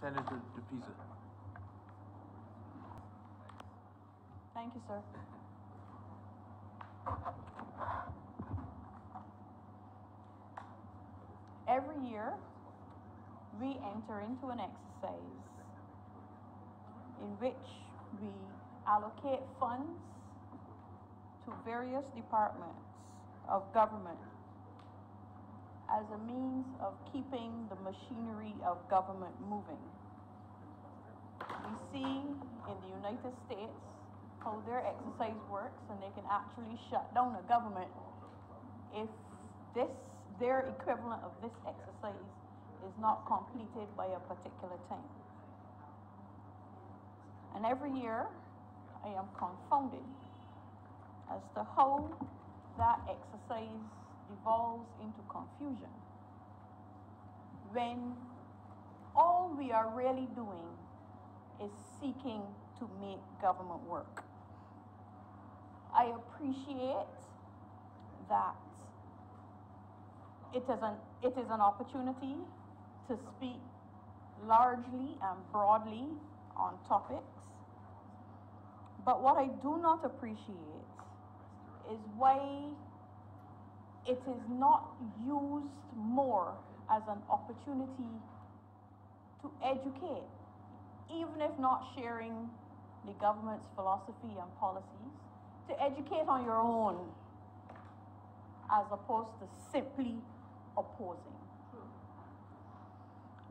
Senator Peiza. Thank you, sir. Every year, we enter into an exercise in which we allocate funds to various departments of government as a means of keeping the machinery of government moving. We see in the United States how their exercise works, and they can actually shut down a government if their equivalent of this exercise is not completed by a particular time. And every year I am confounded as to how that exercise devolves into confusion when all we are really doing is seeking to make government work. I appreciate that it is an opportunity to speak largely and broadly on topics, but what I do not appreciate is why it is not used more as an opportunity to educate, even if not sharing the government's philosophy and policies, to educate on your own as opposed to simply opposing.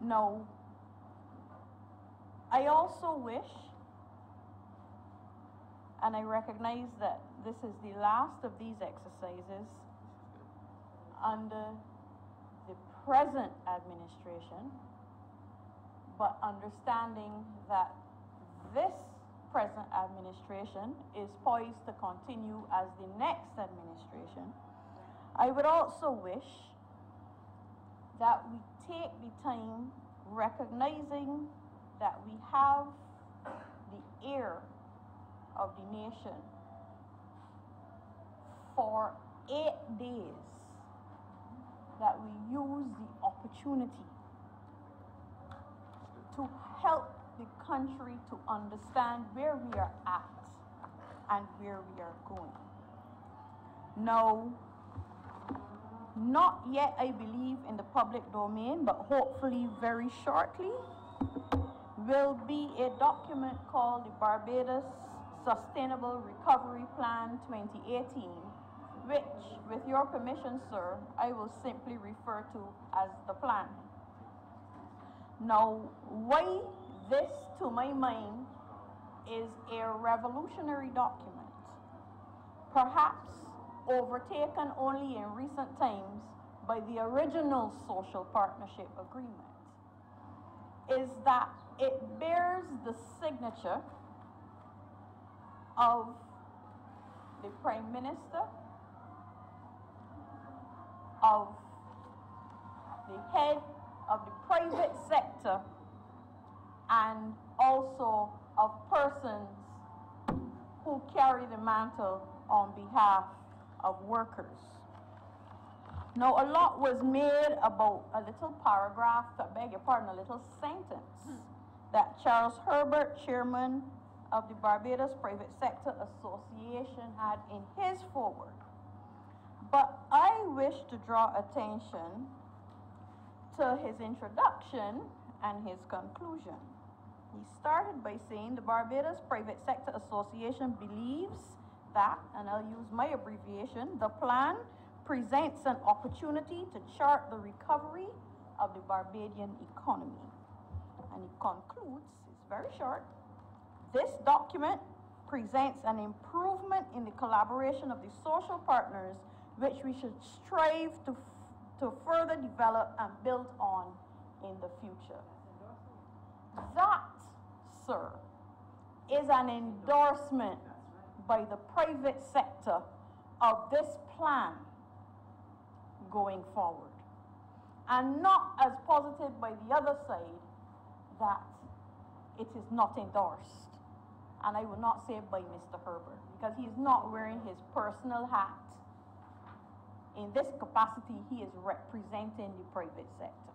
No. I also wish, and I recognize that this is the last of these exercises under the present administration, but understanding that this present administration is poised to continue as the next administration, I would also wish that we take the time recognizing that we have the ear of the nation for 8 days, that we use the opportunity to help the country to understand where we are at and where we are going. No, not yet, I believe, in the public domain, but hopefully very shortly will be a document called the Barbados Sustainable Recovery Plan 2018, which, with your permission, sir, I will simply refer to as the plan. Now, why this, to my mind, is a revolutionary document, perhaps overtaken only in recent times by the original social partnership agreement, is that it bears the signature of the Prime Minister, of the head of the private sector, and also of persons who carry the mantle on behalf of workers. Now, a lot was made about a little paragraph, I beg your pardon, a little sentence that Charles Herbert, chairman of the Barbados Private Sector Association, had in his foreword. But I wish to draw attention to his introduction and his conclusion. He started by saying the Barbados Private Sector Association believes that, and I'll use my abbreviation, the plan presents an opportunity to chart the recovery of the Barbadian economy. And he concludes, it's very short, this document presents an improvement in the collaboration of the social partners which we should strive to further develop and build on in the future. That, sir, is an endorsement by the private sector of this plan going forward, and not as posited by the other side that it is not endorsed. And I will not say by Mr. Herbert, because he is not wearing his personal hat. In this capacity, he is representing the private sector.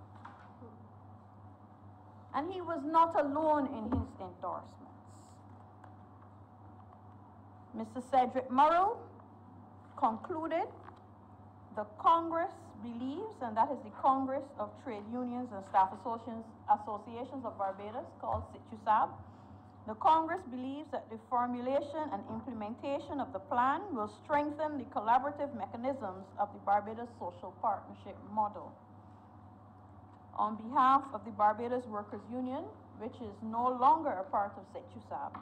And he was not alone in his endorsements. Mr. Cedric Murrow concluded, the Congress believes, and that is the Congress of Trade Unions and Staff Associations of Barbados, called CITUSAB. The Congress believes that the formulation and implementation of the plan will strengthen the collaborative mechanisms of the Barbados Social Partnership model. On behalf of the Barbados Workers Union, which is no longer a part of CITUSAB,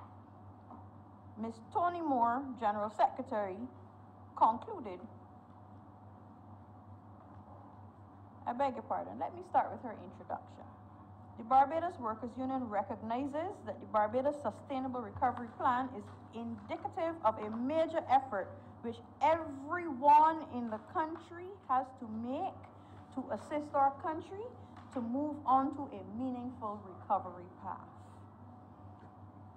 Ms. Toni Moore, General Secretary, concluded, I beg your pardon, let me start with her introduction. The Barbados Workers Union recognizes that the Barbados Sustainable Recovery Plan is indicative of a major effort which everyone in the country has to make to assist our country to move on to a meaningful recovery path.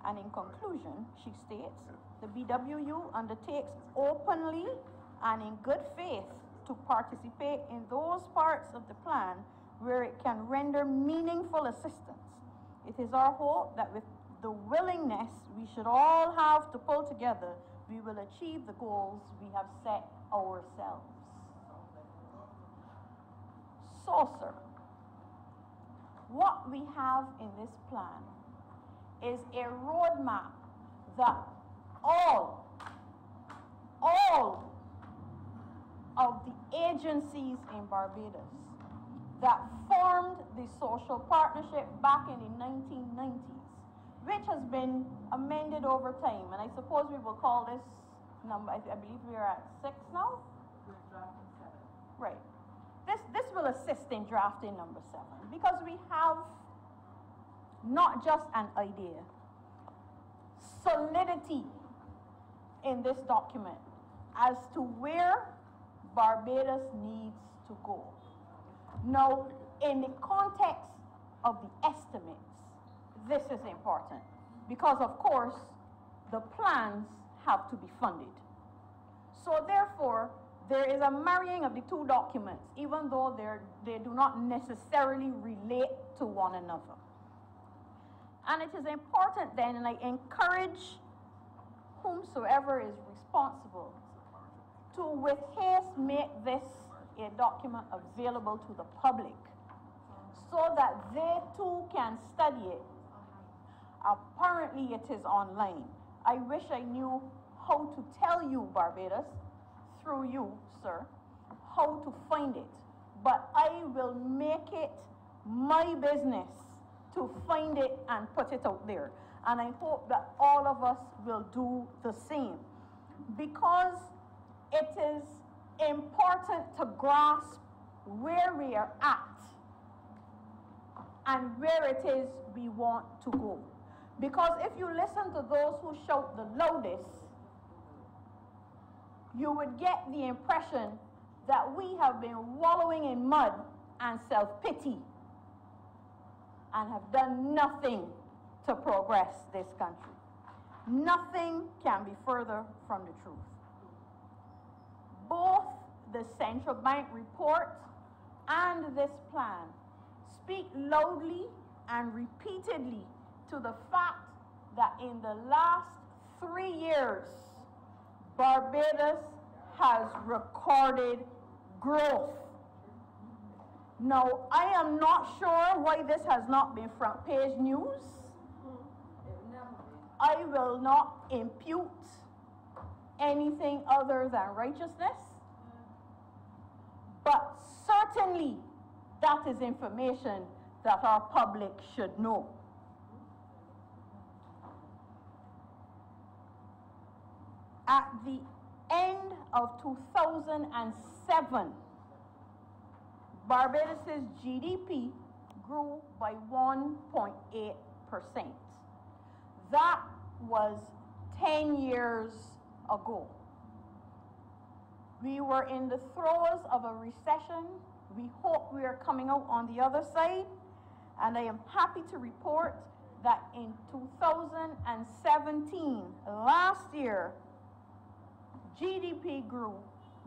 And in conclusion, she states, the BWU undertakes openly and in good faith to participate in those parts of the plan where it can render meaningful assistance. It is our hope that with the willingness we should all have to pull together, we will achieve the goals we have set ourselves. So, sir, what we have in this plan is a roadmap that all of the agencies in Barbados that formed the social partnership back in the 1990s, which has been amended over time, and I suppose we will call this number, I believe we are at 6 now? We're drafting 7. Right. This will assist in drafting number 7, because we have not just an idea, solidity in this document as to where Barbados needs to go. Now, in the context of the estimates, this is important because, of course, the plans have to be funded. So therefore, there is a marrying of the two documents, even though they do not necessarily relate to one another. And it is important then, and I encourage whomsoever is responsible to with haste make this a document available to the public so that they too can study it. Apparently it is online. I wish I knew how to tell you, Barbados, through you, sir, how to find it. But I will make it my business to find it and put it out there. And I hope that all of us will do the same, because it is important to grasp where we are at and where it is we want to go. Because if you listen to those who shout the loudest, you would get the impression that we have been wallowing in mud and self-pity and have done nothing to progress this country. Nothing can be further from the truth. Both the central bank report and this plan speak loudly and repeatedly to the fact that in the last 3 years, Barbados has recorded growth. Now, I am not sure why this has not been front page news. I will not impute anything other than righteousness, but certainly that is information that our public should know. At the end of 2007, Barbados' GDP grew by 1.8%. That was 10 years ago. We were in the throes of a recession. We hope we are coming out on the other side. And I am happy to report that in 2017, last year, GDP grew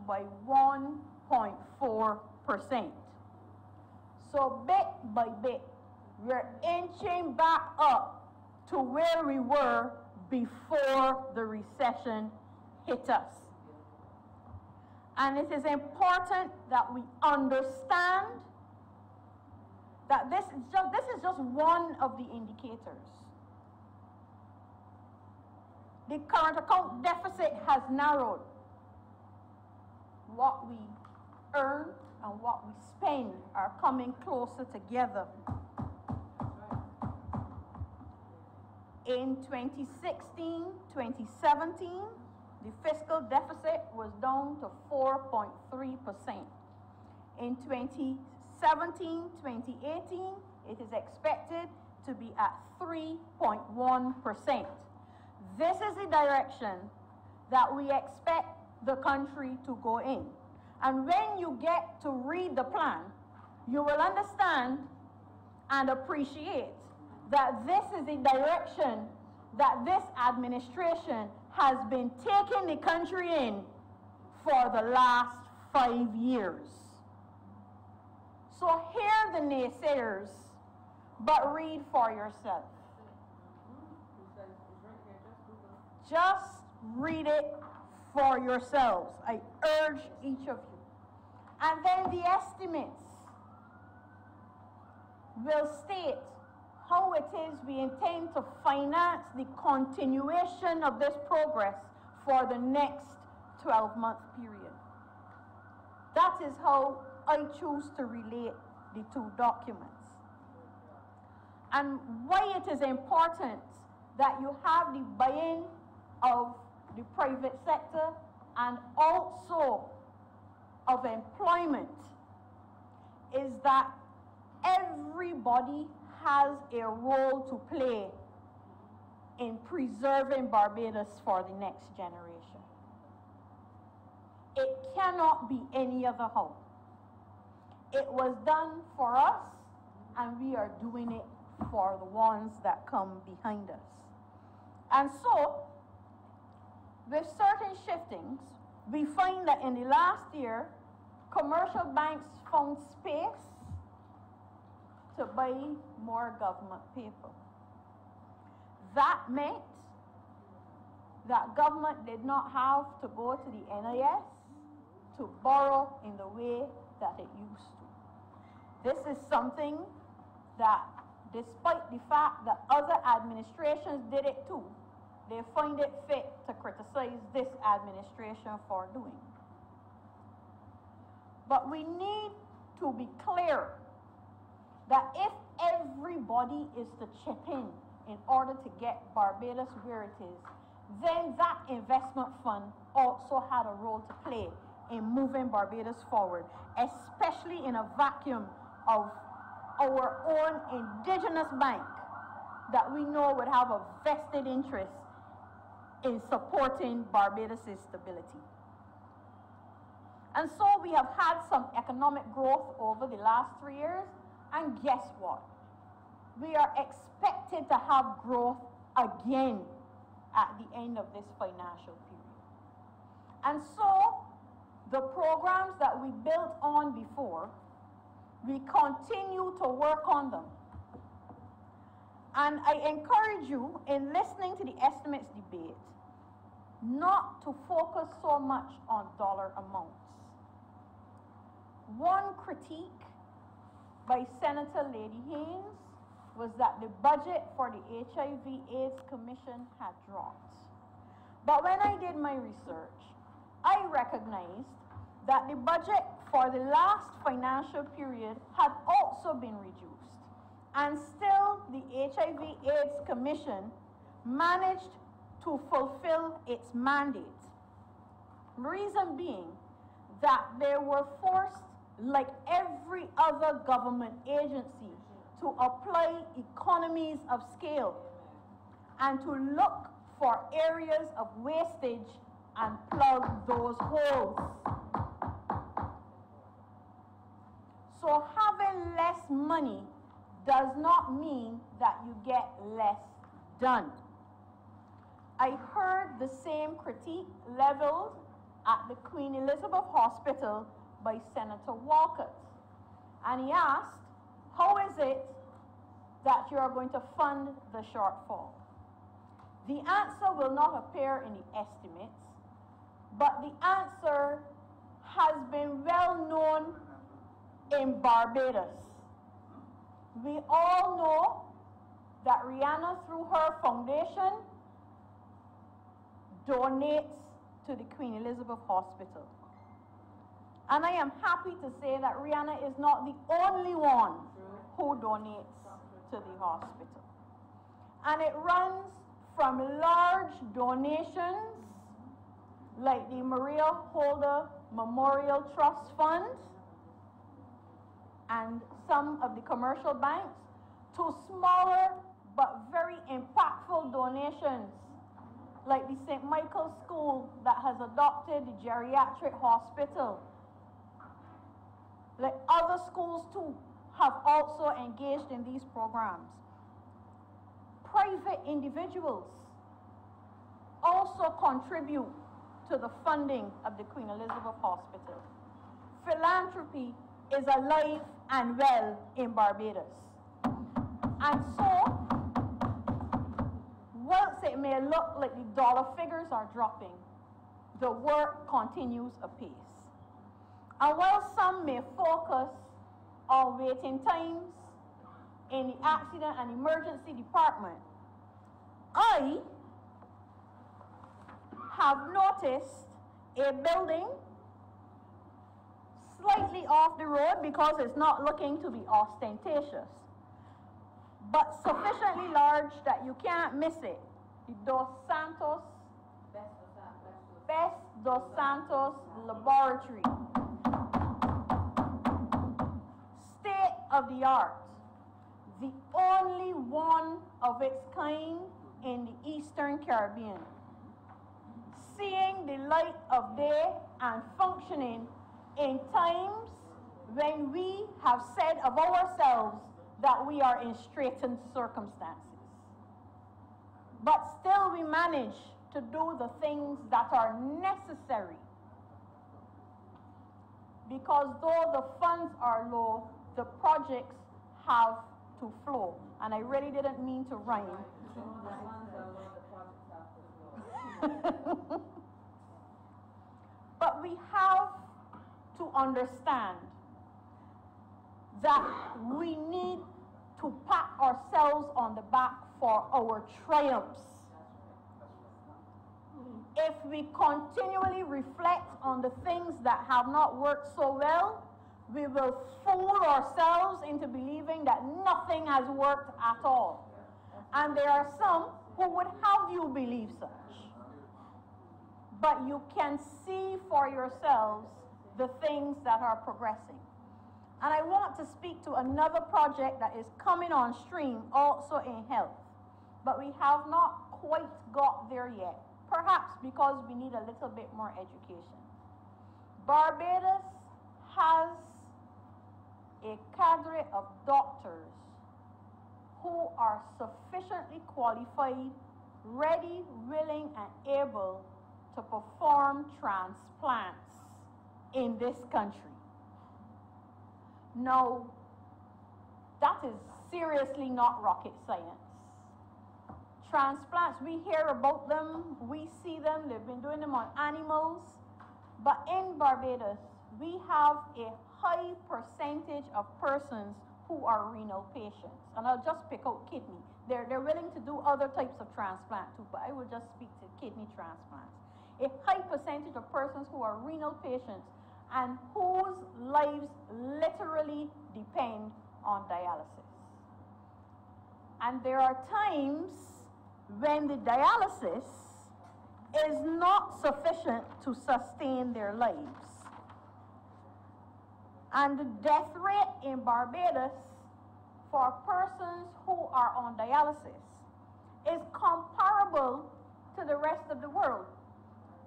by 1.4%. So bit by bit, We're inching back up to where we were before the recession hit us. And it is important that we understand that this is just one of the indicators. The current account deficit has narrowed. What we earn and what we spend are coming closer together. In 2016, 2017, the fiscal deficit was down to 4.3%. In 2017, 2018, it is expected to be at 3.1%. This is the direction that we expect the country to go in. And when you get to read the plan, you will understand and appreciate that this is the direction that this administration has been taking the country in for the last 5 years. So hear the naysayers, but read for yourself. Just read it for yourselves. I urge each of you. And then the estimates will state how it is we intend to finance the continuation of this progress for the next 12-month period. That is how I choose to relate the two documents. And why it is important that you have the buy-in of the private sector and also of employment is that everybody has a role to play in preserving Barbados for the next generation. It cannot be any other how. It was done for us, and we are doing it for the ones that come behind us. And so, with certain shiftings, we find that in the last year, commercial banks found space to buy more government paper. That meant that government did not have to go to the NIS to borrow in the way that it used to. This is something that, despite the fact that other administrations did it too, they find it fit to criticize this administration for doing. But we need to be clear that if everybody is to chip in order to get Barbados where it is, then that investment fund also had a role to play in moving Barbados forward, especially in a vacuum of our own indigenous bank that we know would have a vested interest in supporting Barbados' stability. And so we have had some economic growth over the last 3 years, and guess what? We are expected to have growth again at the end of this financial period. And so the programs that we built on before, we continue to work on them. And I encourage you, in listening to the estimates debate, not to focus so much on dollar amounts. One critique by Senator Lady Haynes was that the budget for the HIV/AIDS Commission had dropped. But when I did my research, I recognized that the budget for the last financial period had also been reduced. And still, the HIV/AIDS Commission managed to fulfill its mandate. Reason being that they were forced, like every other government agency, to apply economies of scale and to look for areas of wastage and plug those holes. So having less money does not mean that you get less done. I heard the same critique leveled at the Queen Elizabeth Hospital by Senator Walcott. And he asked, how is it that you are going to fund the shortfall? The answer will not appear in the estimates, but the answer has been well known in Barbados. We all know that Rihanna, through her foundation, donates to the Queen Elizabeth Hospital. And I am happy to say that Rihanna is not the only one who donates to the hospital. And it runs from large donations like the Maria Holder Memorial Trust Fund and some of the commercial banks to smaller but very impactful donations like the St. Michael's School that has adopted the geriatric hospital. Like other schools too have also engaged in these programs. Private individuals also contribute to the funding of the Queen Elizabeth Hospital. Philanthropy is alive and well in Barbados. And so, whilst it may look like the dollar figures are dropping, the work continues apace. And while some may focus on waiting times in the accident and emergency department, I have noticed a building slightly off the road because it's not looking to be ostentatious, but sufficiently large that you can't miss it. The Best Dos Santos Laboratory. State of the art. The only one of its kind in the Eastern Caribbean. Seeing the light of day and functioning in times when we have said of ourselves that we are in straitened circumstances. But still we manage to do the things that are necessary. Because though the funds are low, the projects have to flow. And I really didn't mean to rhyme. But we have to understand that we need to pat ourselves on the back for our triumphs. If we continually reflect on the things that have not worked so well, we will fool ourselves into believing that nothing has worked at all. And there are some who would have you believe such. But you can see for yourselves the things that are progressing. And I want to speak to another project that is coming on stream also in health. But we have not quite got there yet. Perhaps because we need a little bit more education. Barbados has a cadre of doctors who are sufficiently qualified, ready, willing, and able to perform transplants in this country. Now, that is seriously not rocket science. Transplants, we hear about them, we see them, they've been doing them on animals, but in Barbados, we have a high percentage of persons who are renal patients. And I'll just pick out kidney. They're willing to do other types of transplant too, but I will just speak to kidney transplants. A high percentage of persons who are renal patients and whose lives literally depend on dialysis. And there are times when the dialysis is not sufficient to sustain their lives. And the death rate in Barbados for persons who are on dialysis is comparable to the rest of the world.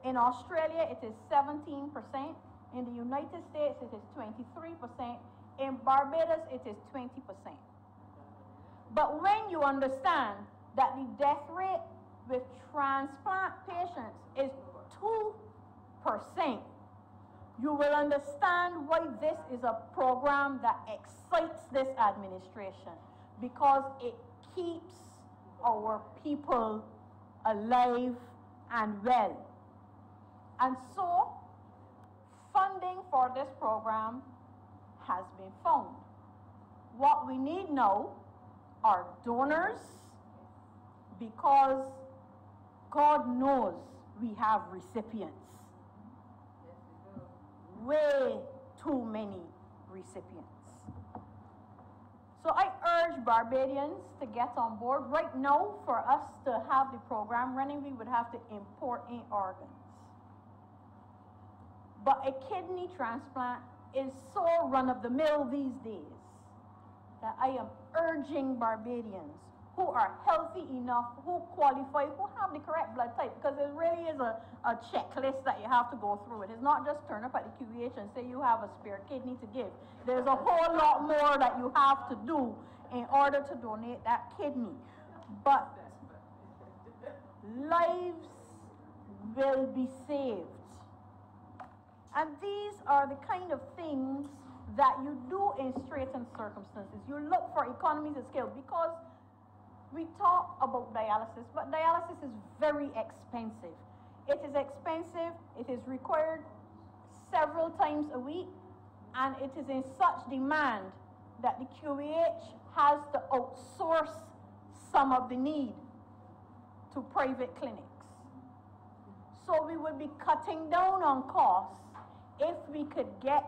In Australia, it is 17%. In the United States, it is 23%. In Barbados, it is 20%. But when you understand that the death rate with transplant patients is 2%, you will understand why this is a program that excites this administration. because it keeps our people alive and well. And so, funding for this program has been found. What we need now are donors, because God knows we have recipients. Way too many recipients. So I urge Barbadians to get on board. Right now, for us to have the program running, we would have to import in organs. But a kidney transplant is so run-of-the-mill these days that I am urging Barbadians who are healthy enough, who qualify, who have the correct blood type, because it really is a checklist that you have to go through. It is not just turn up at the QEH and say you have a spare kidney to give. There's a whole lot more that you have to do in order to donate that kidney. But lives will be saved. And these are the kind of things that you do in straitened circumstances. You look for economies of scale, because we talk about dialysis, but dialysis is very expensive. It is expensive, it is required several times a week, and it is in such demand that the QEH has to outsource some of the need to private clinics. So we would be cutting down on costs if we could get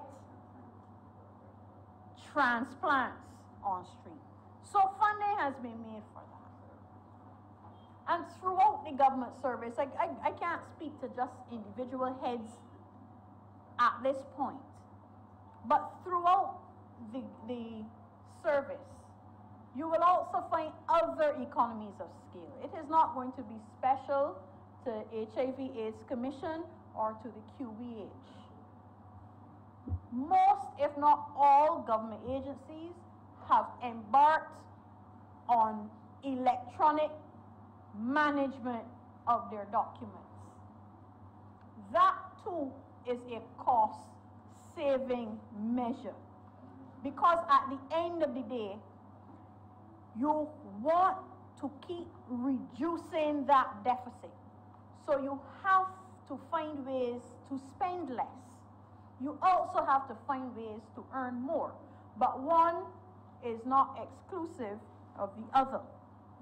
transplants on stream. So funding has been made for that. And throughout the government service, I can't speak to just individual heads at this point, but throughout the service, you will also find other economies of scale. It is not going to be special to HIV/AIDS Commission or to the QEH. Most, if not all, government agencies have embarked on electronic management of their documents. That too is a cost-saving measure, because at the end of the day, you want to keep reducing that deficit. So you have to find ways to spend less. You also have to find ways to earn more. But one is not exclusive of the other.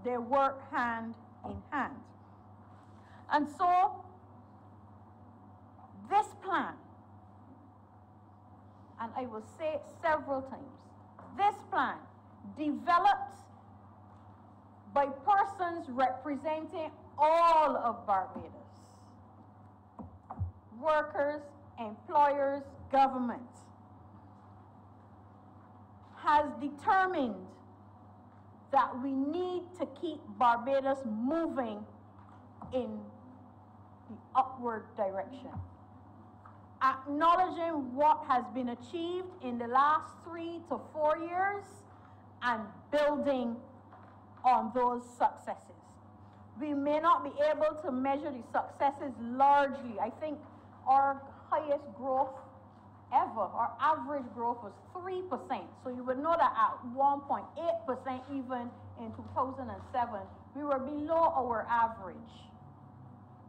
They work hand in hand. And so, this plan, and I will say it several times, this plan developed by persons representing all of Barbados. Workers, employers, government, has determined that we need to keep Barbados moving in the upward direction. Acknowledging what has been achieved in the last 3 to 4 years and building on those successes. We may not be able to measure the successes largely. I think our highest growth ever, our average growth was 3%. So you would know that at 1.8% even in 2007, we were below our average.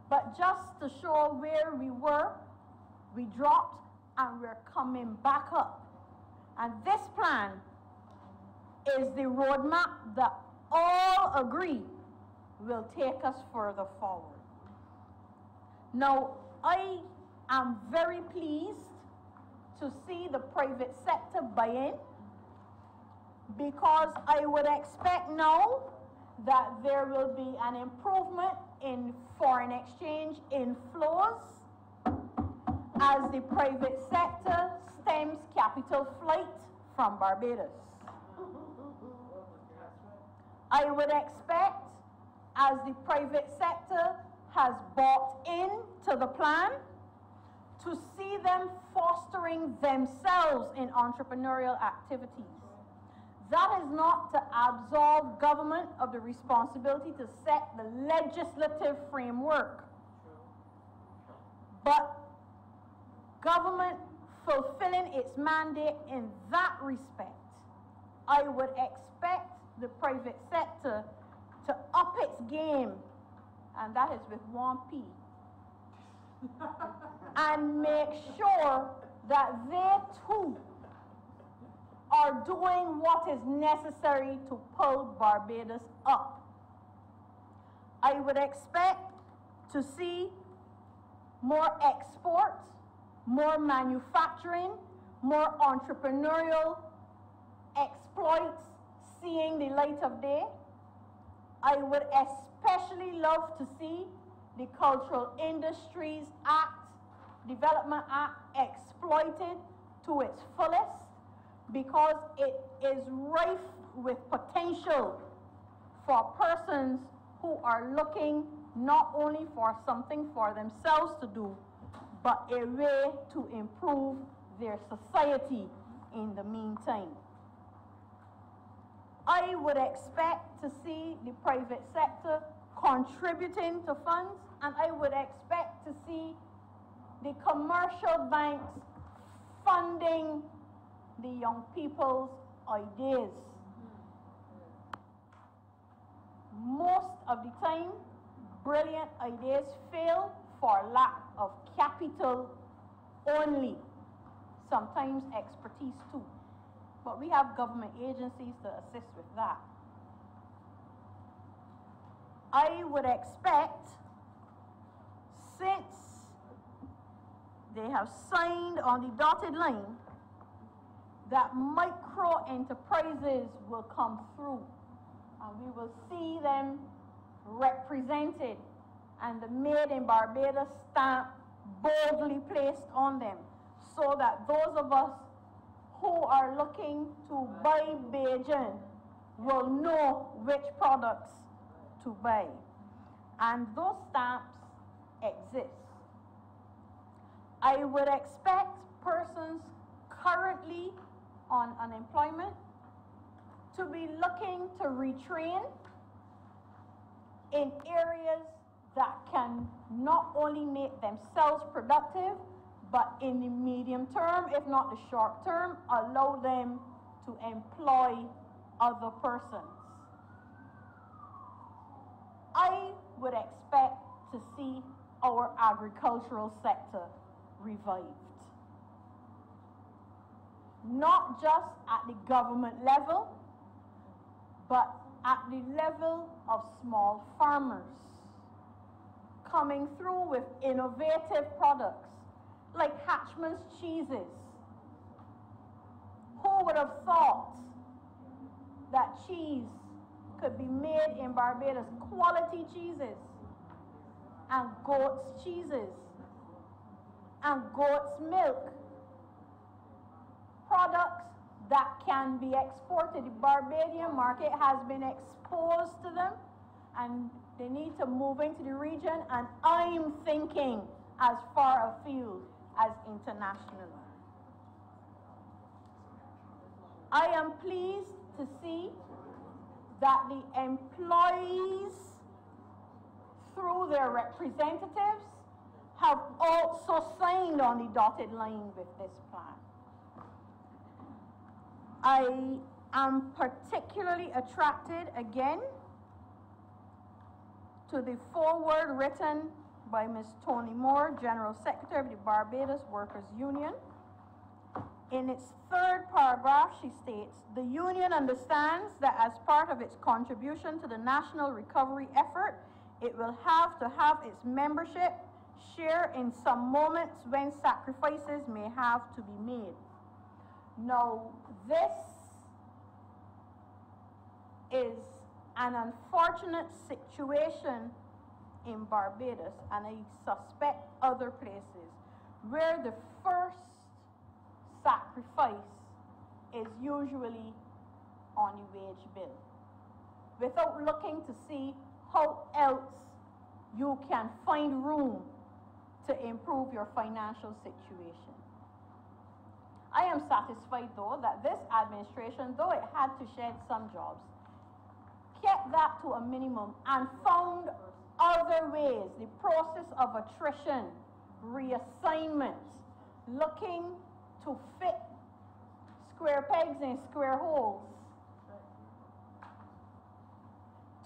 But just to show where we were, we dropped and we're coming back up. And this plan is the roadmap that all agree will take us further forward. Now, I am very pleased to see the private sector buy in, because I would expect now that there will be an improvement in foreign exchange inflows as the private sector stems capital flight from Barbados. I would expect, as the private sector has bought into the plan, to see them fostering themselves in entrepreneurial activities. That is not to absolve government of the responsibility to set the legislative framework, but government fulfilling its mandate in that respect. I would expect the private sector to up its game, and that is with one P, and make sure that they too are doing what is necessary to pull Barbados up. I would expect to see more exports, more manufacturing, more entrepreneurial exploits seeing the light of day. I would especially love to see the Cultural Industries Act, Development Act exploited to its fullest, because it is rife with potential for persons who are looking not only for something for themselves to do, but a way to improve their society in the meantime. I would expect to see the private sector contributing to funds, and I would expect to see the commercial banks funding the young people's ideas. Most of the time, brilliant ideas fail for lack of capital only, sometimes expertise too. But we have government agencies to assist with that. I would expect, since they have signed on the dotted line, that micro enterprises will come through, and we will see them represented and the Made in Barbados stamp boldly placed on them, so that those of us who are looking to buy Beijing will know which products to buy. And those stamps exist. I would expect persons currently on unemployment to be looking to retrain in areas that can not only make themselves productive, but in the medium term, if not the short term, allow them to employ other persons. I would expect to see our agricultural sector revived. Not just at the government level, but at the level of small farmers, coming through with innovative products like Hatchman's cheeses. Who would have thought that cheese could be made in Barbados? Quality cheeses, and goat's cheeses, and goat's milk. Products that can be exported. The Barbadian market has been exposed to them, and they need to move into the region, and I'm thinking as far afield as internationally. I am pleased to see that the employees, through their representatives, have also signed on the dotted line with this plan. I am particularly attracted again to the foreword written by Ms. Toni Moore, General Secretary of the Barbados Workers' Union. In its third paragraph, she states, "The union understands that as part of its contribution to the national recovery effort, it will have to have its membership share in some moments when sacrifices may have to be made." Now, this is an unfortunate situation in Barbados, and I suspect other places, where the first sacrifice is usually on the wage bill, without looking to see how else you can find room to improve your financial situation. I am satisfied, though, that this administration, though it had to shed some jobs, kept that to a minimum and found other ways, the process of attrition, reassignment, looking to fit square pegs in square holes,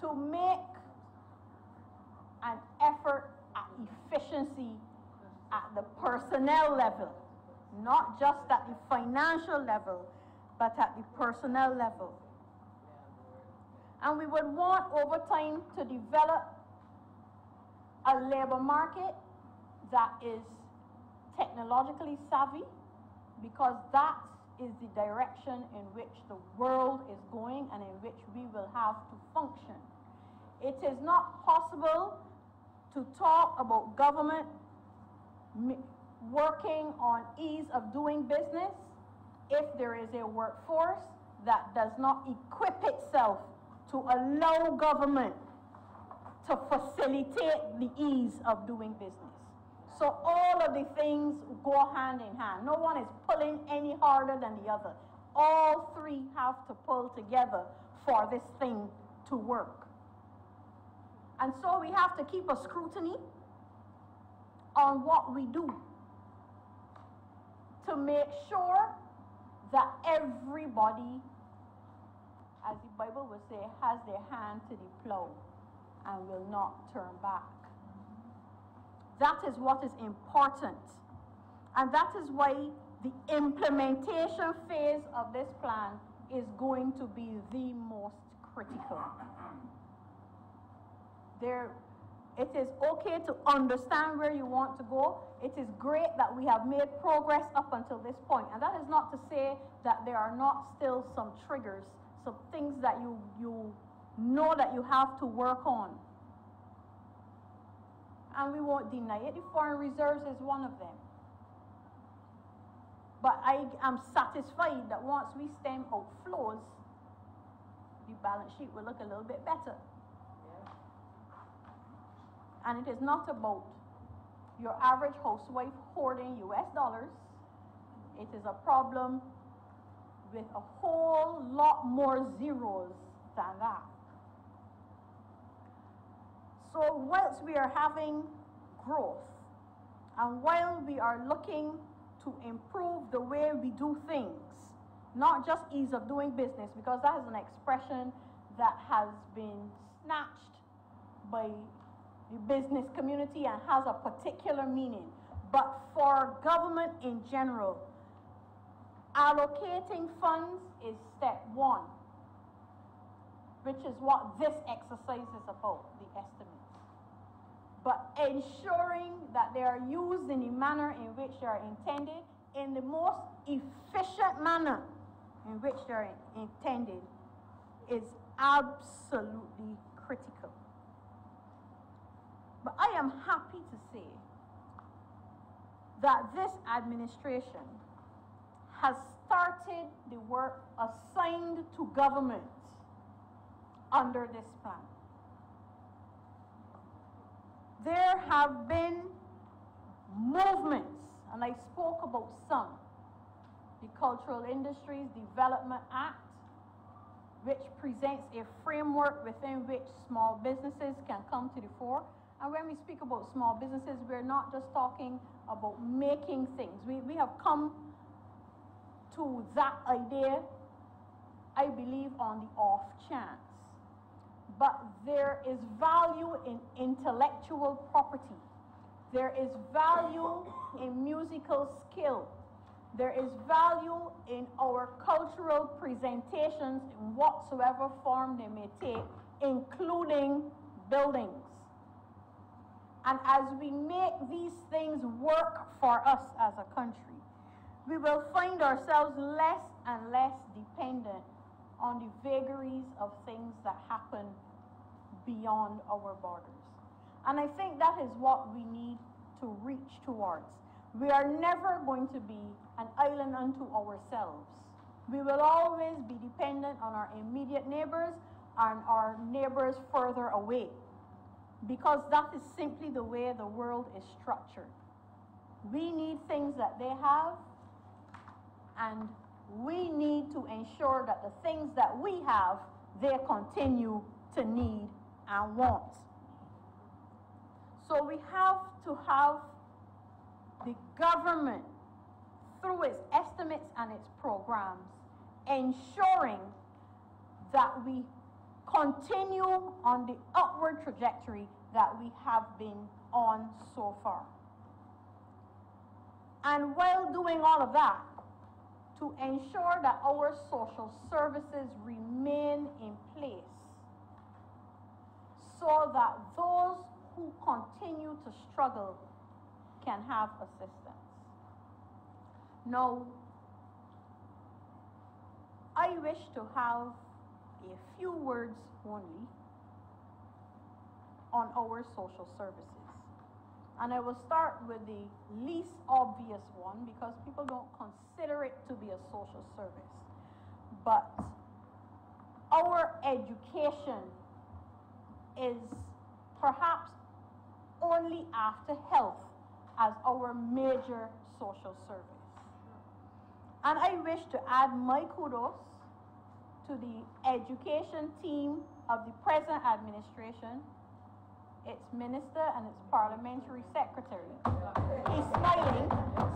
to make an effort at efficiency at the personnel level, not just at the financial level, but at the personnel level. And we would want over time to develop a labor market that is technologically savvy, because that is the direction in which the world is going and in which we will have to function. It is not possible to talk about government working on ease of doing business if there is a workforce that does not equip itself to allow government to facilitate the ease of doing business. So all of the things go hand in hand. No one is pulling any harder than the other. All three have to pull together for this thing to work. And so we have to keep a scrutiny on what we do to make sure that everybody, as the Bible would say, has their hand to the plow and will not turn back. That is what is important. And that is why the implementation phase of this plan is going to be the most critical. It is okay to understand where you want to go. It is great that we have made progress up until this point. And that is not to say that there are not still some triggers, some things that you know that you have to work on. And we won't deny it. The foreign reserves is one of them. But I am satisfied that once we stem outflows, the balance sheet will look a little bit better. Yeah. And it is not about your average housewife hoarding US dollars. It is a problem with a whole lot more zeros than that. So whilst we are having growth, and while we are looking to improve the way we do things, not just ease of doing business, because that is an expression that has been snatched by the business community and has a particular meaning. But for government in general, allocating funds is step one, which is what this exercise is about, the estimates. But ensuring that they are used in the manner in which they are intended, in the most efficient manner in which they are intended, is absolutely critical. But I am happy to say that this administration has started the work assigned to government under this plan. There have been movements, and I spoke about some. The Cultural Industries Development Act, which presents a framework within which small businesses can come to the fore. And when we speak about small businesses, we're not just talking about making things. We have come to that idea, I believe, on the off chance. But there is value in intellectual property. There is value in musical skill. There is value in our cultural presentations in whatsoever form they may take, including buildings. And as we make these things work for us as a country, we will find ourselves less and less dependent on the vagaries of things that happen beyond our borders. And I think that is what we need to reach towards. We are never going to be an island unto ourselves. We will always be dependent on our immediate neighbors and our neighbors further away, because that is simply the way the world is structured. We need things that they have, and we need to ensure that the things that we have, they continue to need and want. So we have to have the government, through its estimates and its programs, ensuring that we continue on the upward trajectory that we have been on so far. And while doing all of that, to ensure that our social services remain in place so that those who continue to struggle can have assistance. Now, I wish to have a few words only on our social services. And I will start with the least obvious one because people don't consider it to be a social service. But our education is perhaps only after health as our major social service. And I wish to add my kudos to the education team of the present administration, its minister and its parliamentary secretary. He's smiling,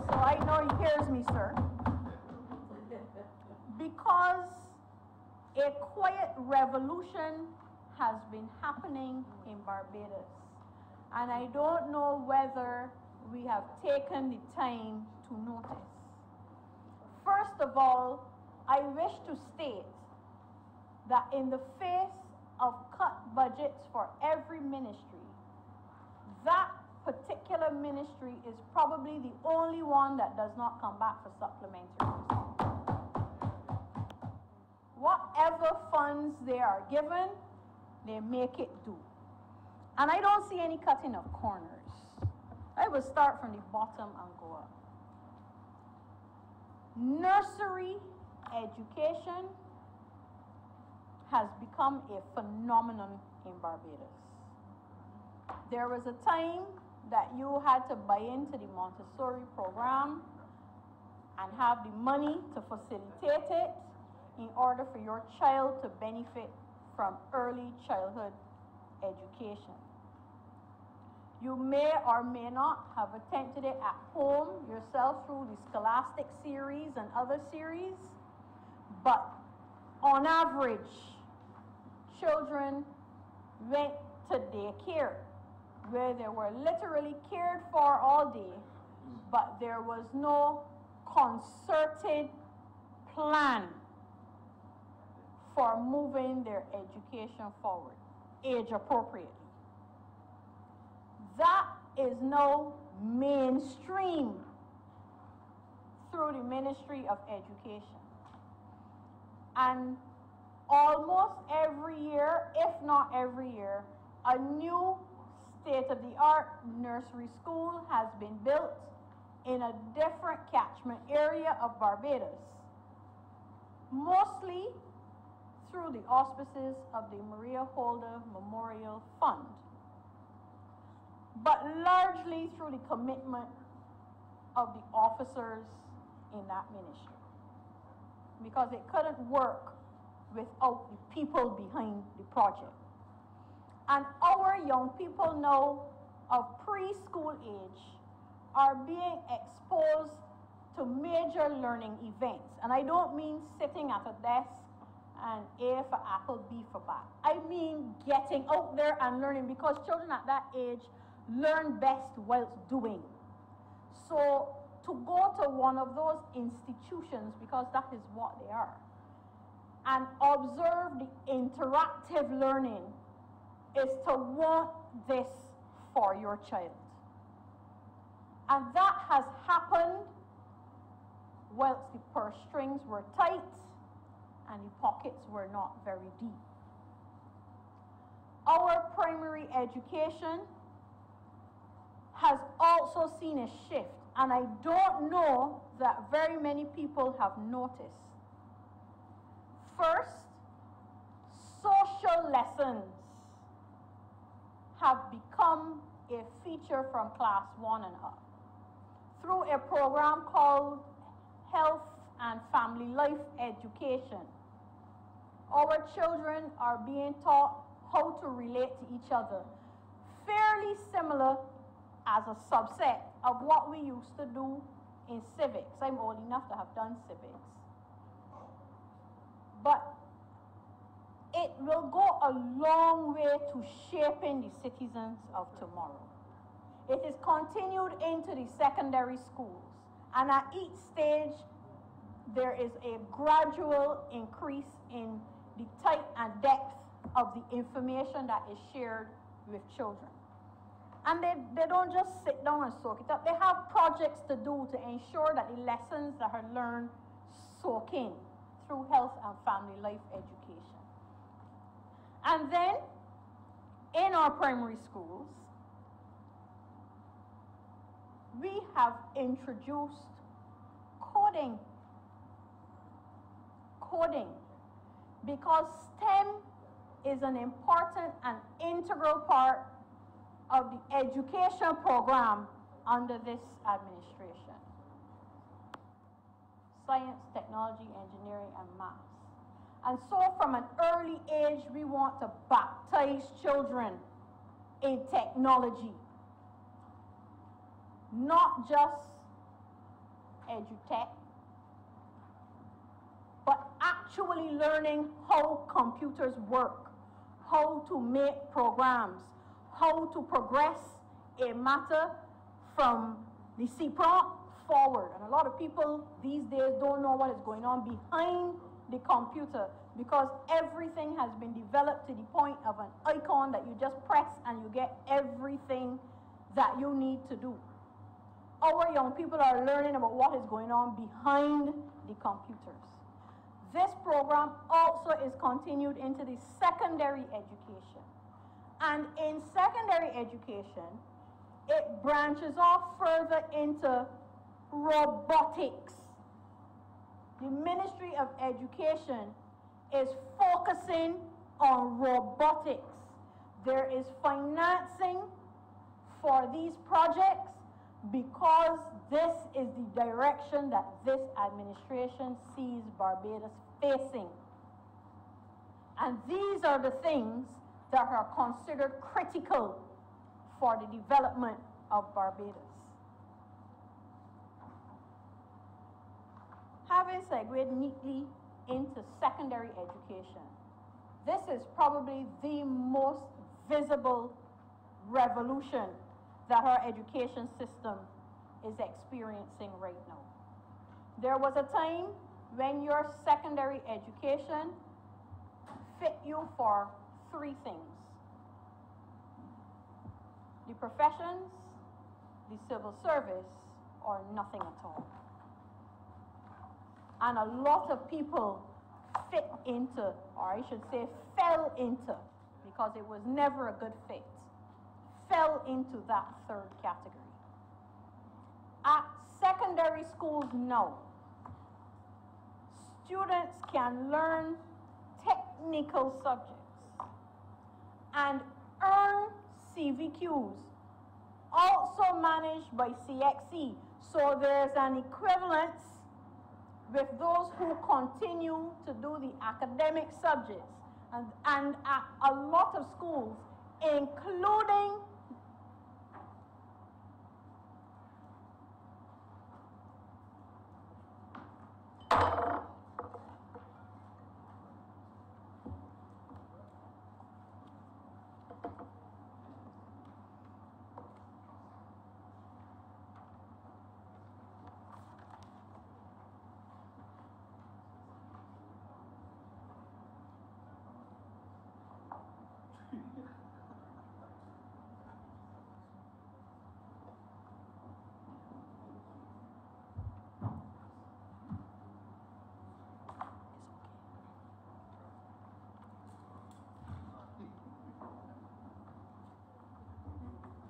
so I know he hears me, sir. Because a quiet revolution has been happening in Barbados. And I don't know whether we have taken the time to notice. First of all, I wish to state that in the face of cut budgets for every ministry, that particular ministry is probably the only one that does not come back for supplementary. Whatever funds they are given, they make it do. And I don't see any cutting of corners. I will start from the bottom and go up. Nursery education has become a phenomenon in Barbados. There was a time that you had to buy into the Montessori program and have the money to facilitate it in order for your child to benefit from early childhood education. You may or may not have attempted it at home yourself through the Scholastic series and other series, but on average, children went to daycare where they were literally cared for all day, but there was no concerted plan for moving their education forward, age appropriately. That is now mainstream through the Ministry of Education. And almost every year, if not every year, a new state-of-the-art nursery school has been built in a different catchment area of Barbados, mostly through the auspices of the Maria Holder Memorial Fund, but largely through the commitment of the officers in that ministry, because it couldn't work without the people behind the project. And our young people now of preschool age are being exposed to major learning events. And I don't mean sitting at a desk and A for apple, B for bat. I mean getting out there and learning, because children at that age learn best whilst doing. So to go to one of those institutions, because that is what they are, and observe the interactive learning is to want this for your child. And that has happened whilst the purse strings were tight and the pockets were not very deep. Our primary education has also seen a shift, and I don't know that very many people have noticed. First, social lessons have become a feature from class 1 and up through a program called Health and Family Life Education. Our children are being taught how to relate to each other, fairly similar as a subset of what we used to do in civics. I'm old enough to have done civics. But it will go a long way to shaping the citizens of tomorrow. It is continued into the secondary schools, and at each stage, there is a gradual increase in the type and depth of the information that is shared with children. And they don't just sit down and soak it up. They have projects to do to ensure that the lessons that are learned soak in through health and family life education. And then, in our primary schools, we have introduced coding. Coding, because STEM is an important and integral part of the education program under this administration. Science, technology, engineering, and maths. And so from an early age, we want to baptize children in technology. Not just edutech, but actually learning how computers work, how to make programs, how to progress a matter from the C prompt forward. And a lot of people these days don't know what is going on behind the computer, because everything has been developed to the point of an icon that you just press and you get everything that you need to do. Our young people are learning about what is going on behind the computers. This program also is continued into the secondary education. And in secondary education, it branches off further into robotics. The Ministry of Education is focusing on robotics. There is financing for these projects because this is the direction that this administration sees Barbados facing. And these are the things that are considered critical for the development of Barbados. Having segued neatly into secondary education, this is probably the most visible revolution that our education system is experiencing right now. There was a time when your secondary education fit you for three things: the professions, the civil service, or nothing at all. And a lot of people fit into, or I should say fell into, because it was never a good fit, fell into that third category. At secondary schools now, students can learn technical subjects and earn CVQs, also managed by CXE. So there's an equivalence with those who continue to do the academic subjects. And at a lot of schools, including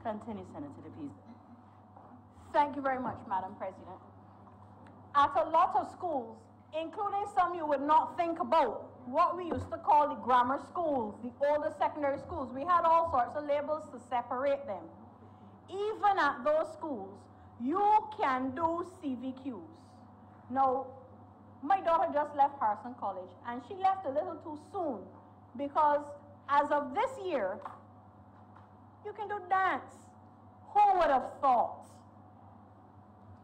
Continue, Senator Peiza. Thank you very much, Madam President. At a lot of schools, including some you would not think about, what we used to call the grammar schools, the older secondary schools, we had all sorts of labels to separate them. Even at those schools, you can do CVQs. Now, my daughter just left Harrison College, and she left a little too soon, because as of this year, you can do dance. Who would have thought?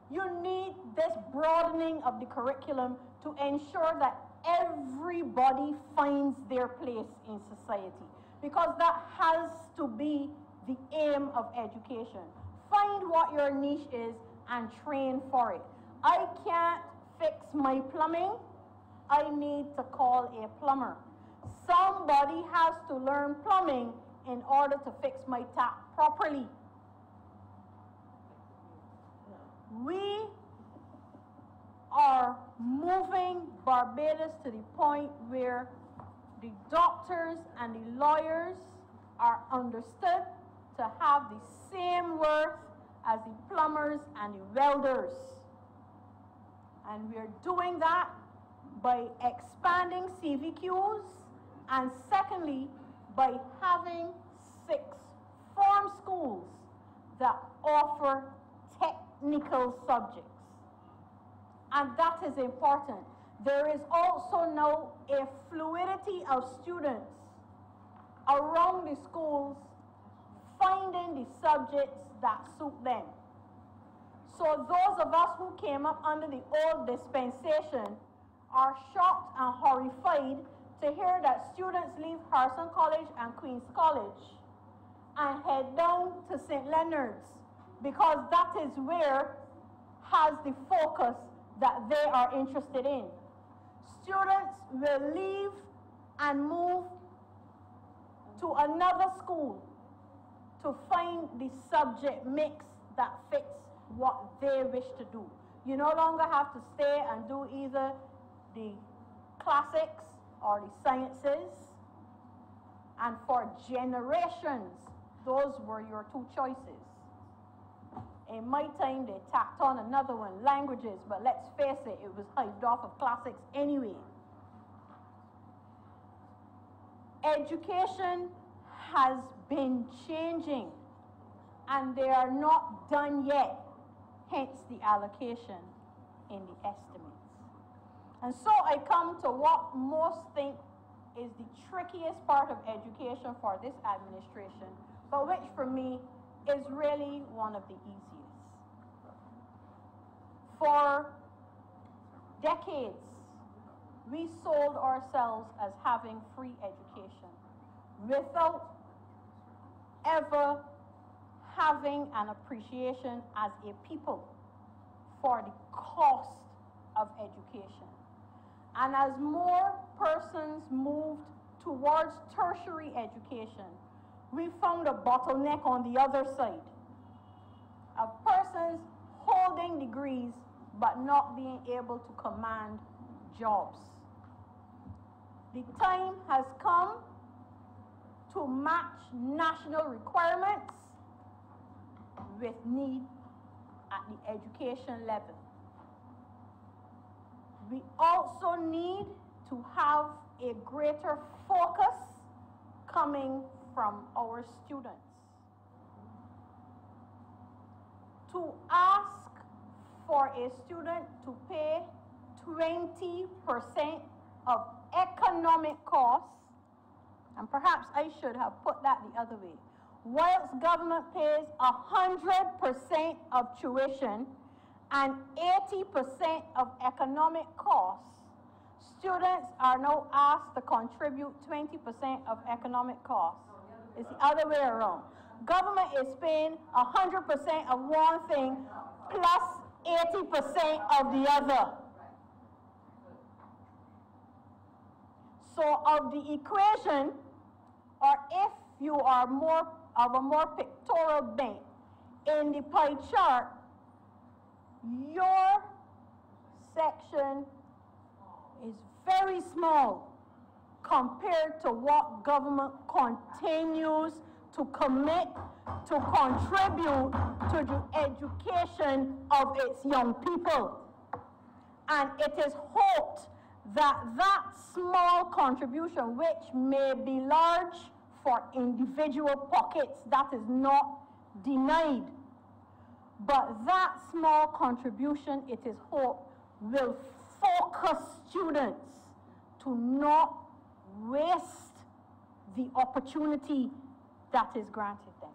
You need this broadening of the curriculum to ensure that everybody finds their place in society, because that has to be the aim of education. Find what your niche is and train for it. I can't fix my plumbing. I need to call a plumber. Somebody has to learn plumbing in order to fix my tap properly. We are moving Barbados to the point where the doctors and the lawyers are understood to have the same worth as the plumbers and the welders. And we're doing that by expanding CVQs, and secondly, by having 6 farm schools that offer technical subjects. And that is important. There is also now a fluidity of students around the schools finding the subjects that suit them. So those of us who came up under the old dispensation are shocked and horrified to hear that students leave Harrison College and Queen's College and head down to St. Leonard's, because that is where has the focus that they are interested in. Students will leave and move to another school to find the subject mix that fits what they wish to do. You no longer have to stay and do either the classics or the sciences. And for generations, those were your 2 choices. In my time, they tacked on another one, languages, but let's face it, it was hived off of classics anyway. Education has been changing, and they are not done yet, hence the allocation in the estimates. And so I come to what most think is the trickiest part of education for this administration, but which for me is really one of the easiest. For decades, we sold ourselves as having free education without ever having an appreciation as a people for the cost of education. And as more persons moved towards tertiary education, we found a bottleneck on the other side of persons holding degrees but not being able to command jobs. The time has come to match national requirements with need at the education level. We also need to have a greater focus coming from our students. To ask for a student to pay 20% of economic costs, and perhaps I should have put that the other way. Whilst government pays 100% of tuition and 80% of economic costs, students are now asked to contribute 20% of economic costs. It's the other way around. Government is paying 100% of one thing plus 80% of the other. So of the equation, or if you are more of a more pictorial bent, in the pie chart, your section is very small compared to what government continues to commit to contribute to the education of its young people. And it is hoped that that small contribution, which may be large for individual pockets, that is not denied, but that small contribution, it is hoped, will focus students to not waste the opportunity that is granted them.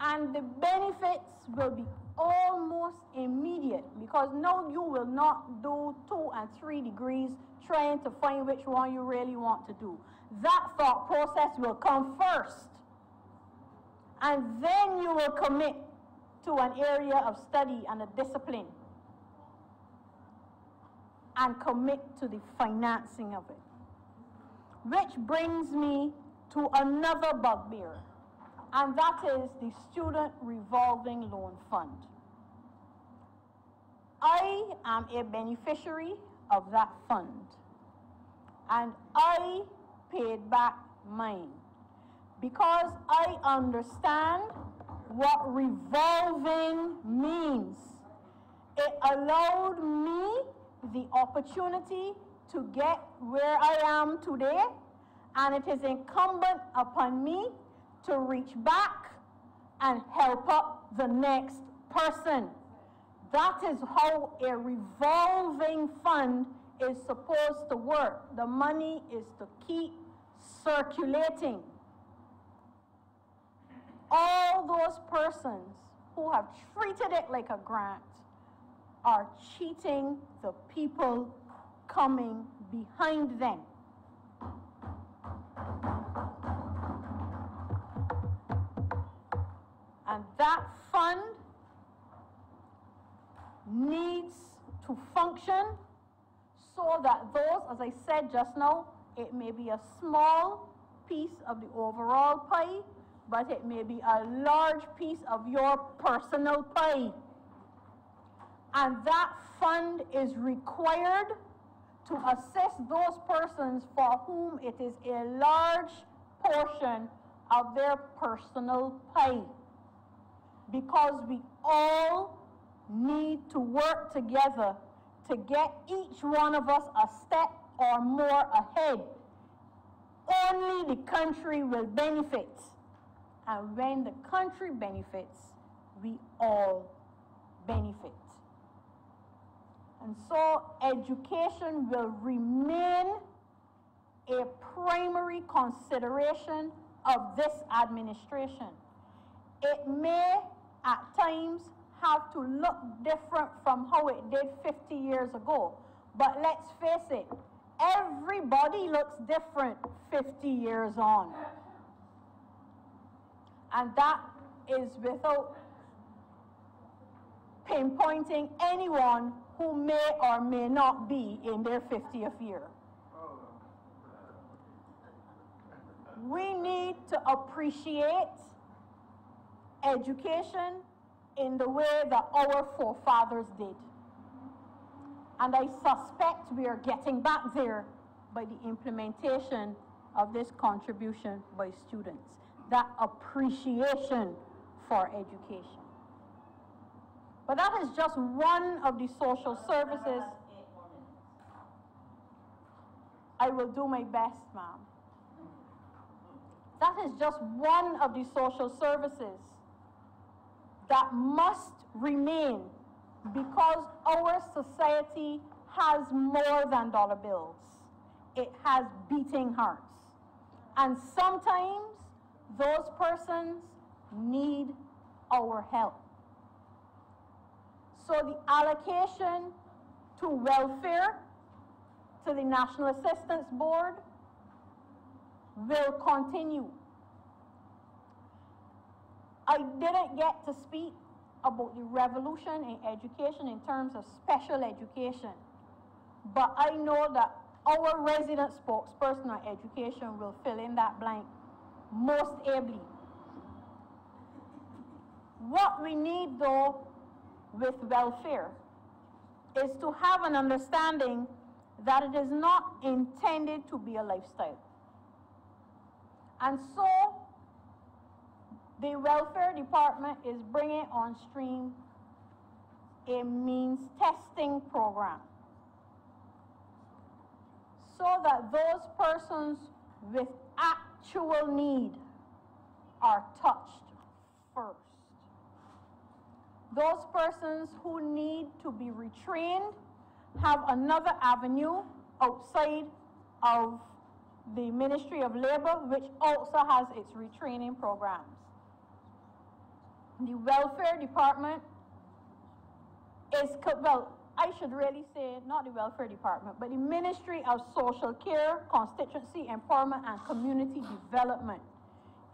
And the benefits will be almost immediate, because now you will not do 2 and 3 degrees trying to find which one you really want to do. That thought process will come first. And then you will commit to an area of study and a discipline, and commit to the financing of it. Which brings me to another bugbear, and that is the Student Revolving Loan Fund. I am a beneficiary of that fund, and I paid back mine because I understand what revolving means. It allowed me the opportunity to get where I am today, and it is incumbent upon me to reach back and help up the next person. That is how a revolving fund is supposed to work. The money is to keep circulating. All those persons who have treated it like a grant are cheating the people coming behind them. And that fund needs to function so that those, as I said just now, it may be a small piece of the overall pie, but it may be a large piece of your personal pie. And that fund is required to assist those persons for whom it is a large portion of their personal pay. Because we all need to work together to get each one of us a step or more ahead. Only the country will benefit. And when the country benefits, we all benefit. And so education will remain a primary consideration of this administration. It may at times have to look different from how it did 50 years ago. But let's face it, everybody looks different 50 years on. And that is without pinpointing anyone who may or may not be in their 50th year. We need to appreciate education in the way that our forefathers did. And I suspect we are getting back there by the implementation of this contribution by students. That appreciation for education. But that is just one of the social services. I will do my best, ma'am. That is just one of the social services that must remain, because our society has more than dollar bills. It has beating hearts. And sometimes those persons need our help. So the allocation to welfare, to the National Assistance Board, will continue. I didn't get to speak about the revolution in education in terms of special education, but I know that our resident spokesperson on education will fill in that blank most ably. What we need, though, with welfare is to have an understanding that it is not intended to be a lifestyle. And so, the welfare department is bringing on stream a means testing program so that those persons with actual need are touched first. Those persons who need to be retrained have another avenue outside of the Ministry of Labor, which also has its retraining programs. The welfare department is, well, I should really say not the welfare department, but the Ministry of Social Care, Constituency Empowerment and Community Development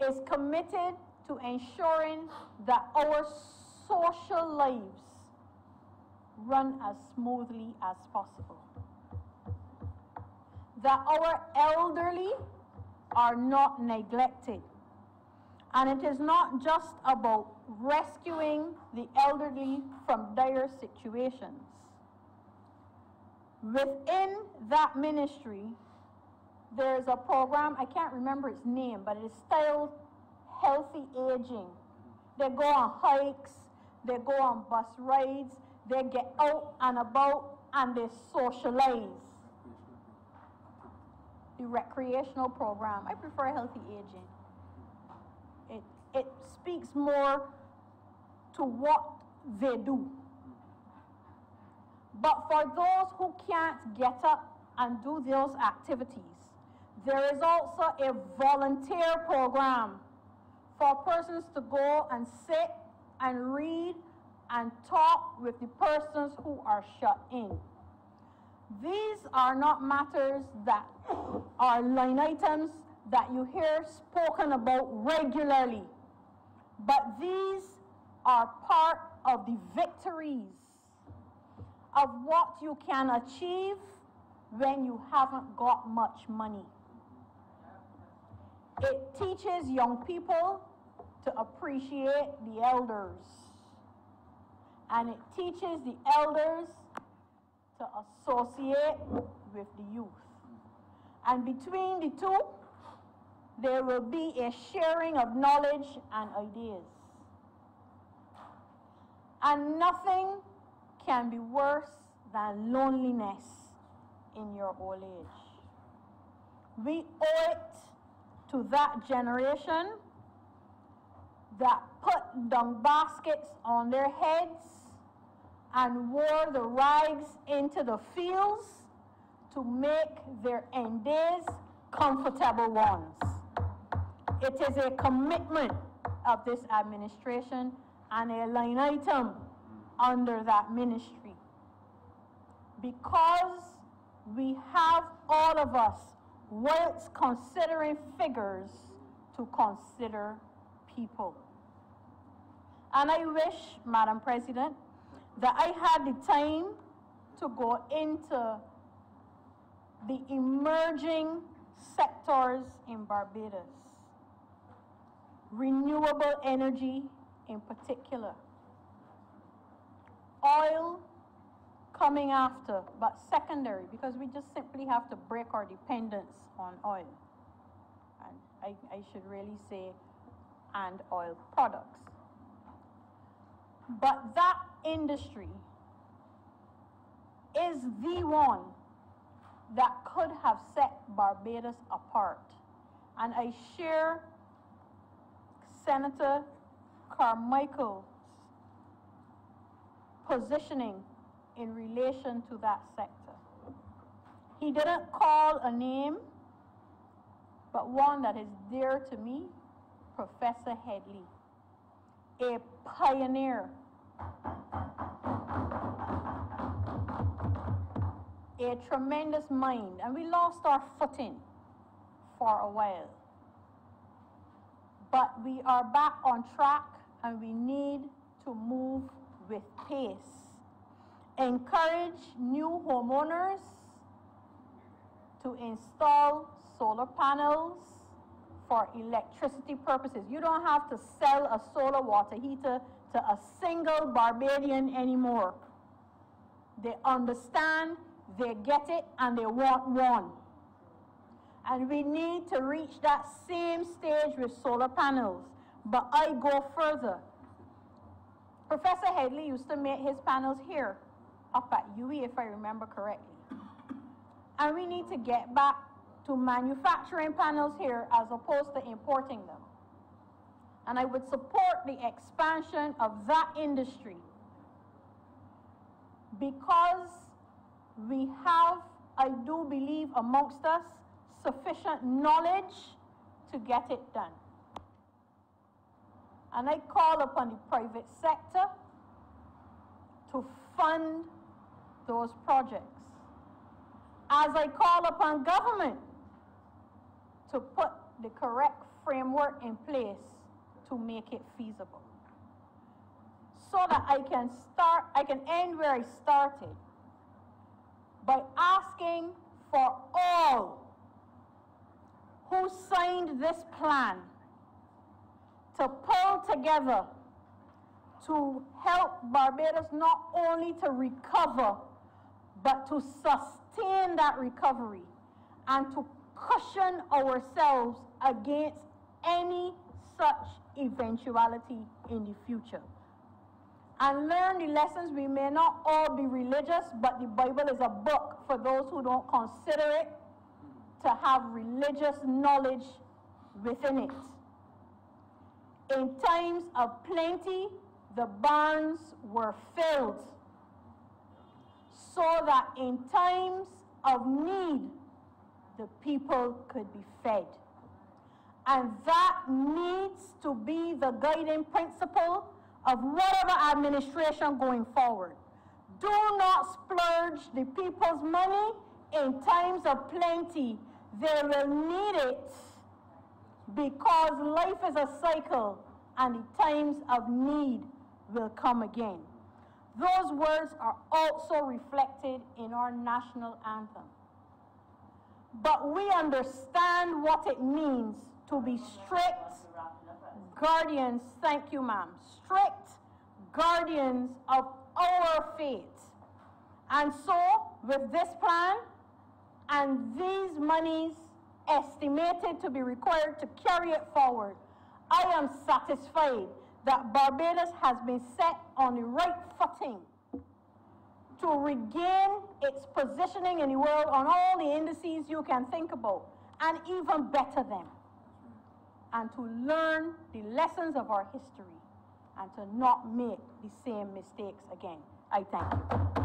is committed to ensuring that our social lives run as smoothly as possible. That our elderly are not neglected. And it is not just about rescuing the elderly from dire situations. Within that ministry, there's a program, I can't remember its name, but it is styled Healthy Aging. They go on hikes, they go on bus rides, they get out and about, and they socialize. The recreational program. I prefer Healthy Aging. It speaks more to what they do. But for those who can't get up and do those activities, there is also a volunteer program for persons to go and sit and read and talk with the persons who are shut in. These are not matters that are line items that you hear spoken about regularly, but these are part of the victories of what you can achieve when you haven't got much money. It teaches young people to appreciate the elders, and it teaches the elders to associate with the youth. And between the two, there will be a sharing of knowledge and ideas. And nothing can be worse than loneliness in your old age. We owe it to that generation that put dung baskets on their heads and wore the rags into the fields to make their end days comfortable ones. It is a commitment of this administration and a line item under that ministry. Because we have, all of us, whilst considering figures, to consider people. And I wish, Madam President, that I had the time to go into the emerging sectors in Barbados. Renewable energy in particular. Oil coming after, but secondary, because we just simply have to break our dependence on oil. And I should really say, and oil products. But that industry is the one that could have set Barbados apart. And I share Senator Carmichael's positioning in relation to that sector. He didn't call a name, but one that is dear to me, Professor Headley, a pioneer, a tremendous mind, and we lost our footing for a while. But we are back on track, and we need to move with pace. Encourage new homeowners to install solar panels for electricity purposes. You don't have to sell a solar water heater to a single Barbadian anymore. They understand, they get it, and they want one. And we need to reach that same stage with solar panels. But I go further. Professor Headley used to make his panels here, up at UE, if I remember correctly. And we need to get back to manufacturing panels here as opposed to importing them. And I would support the expansion of that industry because we have, I do believe, amongst us, sufficient knowledge to get it done. And I call upon the private sector to fund those projects, as I call upon government to put the correct framework in place to make it feasible, so that I can end where I started, by asking for all who signed this plan to pull together to help Barbados not only to recover, but to sustain that recovery and to cushion ourselves against any such eventuality in the future. And learn the lessons. We may not all be religious, but the Bible is a book for those who don't consider it to have religious knowledge within it. In times of plenty, the barns were filled, so that in times of need, the people could be fed. And that needs to be the guiding principle of whatever administration going forward. Do not splurge the people's money in times of plenty. They will need it, because life is a cycle and the times of need will come again. Those words are also reflected in our national anthem. But we understand what it means to be strict guardians, thank you, ma'am, strict guardians of our faith. And so, with this plan and these monies estimated to be required to carry it forward, I am satisfied that Barbados has been set on the right footing to regain its positioning in the world on all the indices you can think about, and even better them, and to learn the lessons of our history and to not make the same mistakes again. I thank you.